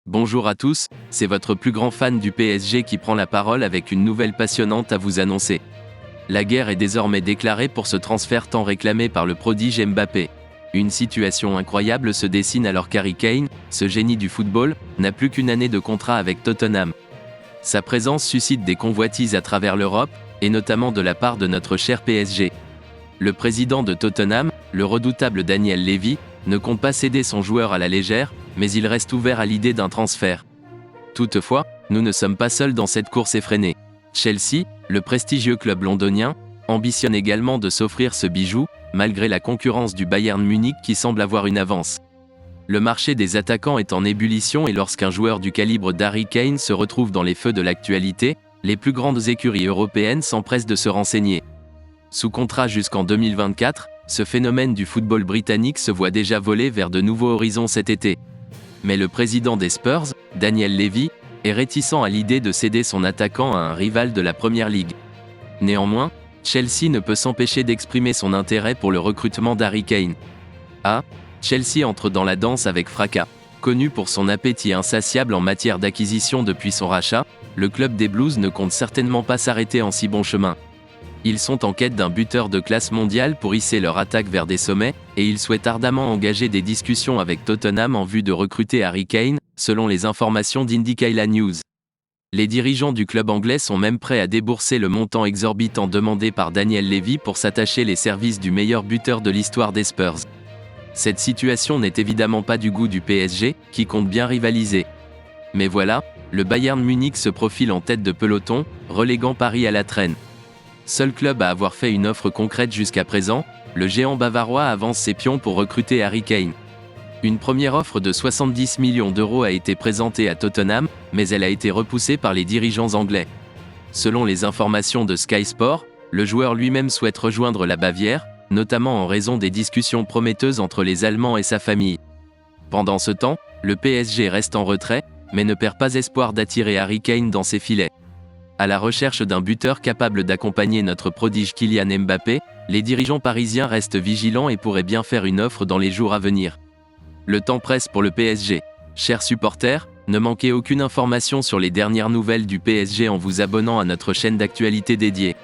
Bonjour à tous, c'est votre plus grand fan du PSG qui prend la parole avec une nouvelle passionnante à vous annoncer. La guerre est désormais déclarée pour ce transfert tant réclamé par le prodige Mbappé. Une situation incroyable se dessine alors qu'Harry Kane, ce génie du football, n'a plus qu'une année de contrat avec Tottenham. Sa présence suscite des convoitises à travers l'Europe, et notamment de la part de notre cher PSG. Le président de Tottenham, le redoutable Daniel Levy, ne compte pas céder son joueur à la légère, mais il reste ouvert à l'idée d'un transfert. Toutefois, nous ne sommes pas seuls dans cette course effrénée. Chelsea, le prestigieux club londonien, ambitionne également de s'offrir ce bijou, malgré la concurrence du Bayern Munich qui semble avoir une avance. Le marché des attaquants est en ébullition et lorsqu'un joueur du calibre d'Harry Kane se retrouve dans les feux de l'actualité, les plus grandes écuries européennes s'empressent de se renseigner. Sous contrat jusqu'en 2024, ce phénomène du football britannique se voit déjà voler vers de nouveaux horizons cet été. Mais le président des Spurs, Daniel Levy, est réticent à l'idée de céder son attaquant à un rival de la Première Ligue. Néanmoins, Chelsea ne peut s'empêcher d'exprimer son intérêt pour le recrutement d'Harry Kane. Chelsea entre dans la danse avec fracas. Connu pour son appétit insatiable en matière d'acquisition depuis son rachat, le club des Blues ne compte certainement pas s'arrêter en si bon chemin. Ils sont en quête d'un buteur de classe mondiale pour hisser leur attaque vers des sommets, et ils souhaitent ardemment engager des discussions avec Tottenham en vue de recruter Harry Kane, selon les informations d'IndyCar News. Les dirigeants du club anglais sont même prêts à débourser le montant exorbitant demandé par Daniel Levy pour s'attacher les services du meilleur buteur de l'histoire des Spurs. Cette situation n'est évidemment pas du goût du PSG, qui compte bien rivaliser. Mais voilà, le Bayern Munich se profile en tête de peloton, reléguant Paris à la traîne. Seul club à avoir fait une offre concrète jusqu'à présent, le géant bavarois avance ses pions pour recruter Harry Kane. Une première offre de 70 millions d'euros a été présentée à Tottenham, mais elle a été repoussée par les dirigeants anglais. Selon les informations de Sky Sport, le joueur lui-même souhaite rejoindre la Bavière, notamment en raison des discussions prometteuses entre les Allemands et sa famille. Pendant ce temps, le PSG reste en retrait, mais ne perd pas espoir d'attirer Harry Kane dans ses filets. À la recherche d'un buteur capable d'accompagner notre prodige Kylian Mbappé, les dirigeants parisiens restent vigilants et pourraient bien faire une offre dans les jours à venir. Le temps presse pour le PSG. Chers supporters, ne manquez aucune information sur les dernières nouvelles du PSG en vous abonnant à notre chaîne d'actualité dédiée.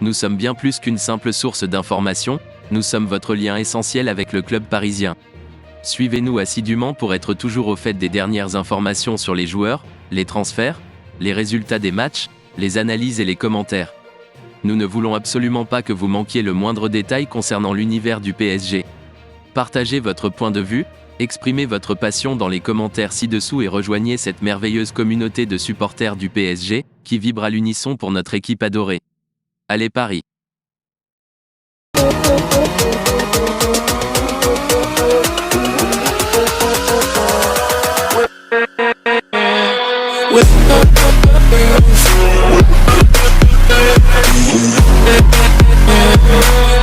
Nous sommes bien plus qu'une simple source d'information, nous sommes votre lien essentiel avec le club parisien. Suivez-nous assidûment pour être toujours au fait des dernières informations sur les joueurs, les transferts, les résultats des matchs, les analyses et les commentaires. Nous ne voulons absolument pas que vous manquiez le moindre détail concernant l'univers du PSG. Partagez votre point de vue, exprimez votre passion dans les commentaires ci-dessous et rejoignez cette merveilleuse communauté de supporters du PSG, qui vibre à l'unisson pour notre équipe adorée. Allez Paris!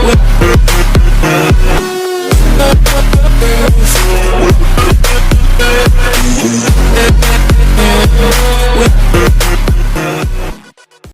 With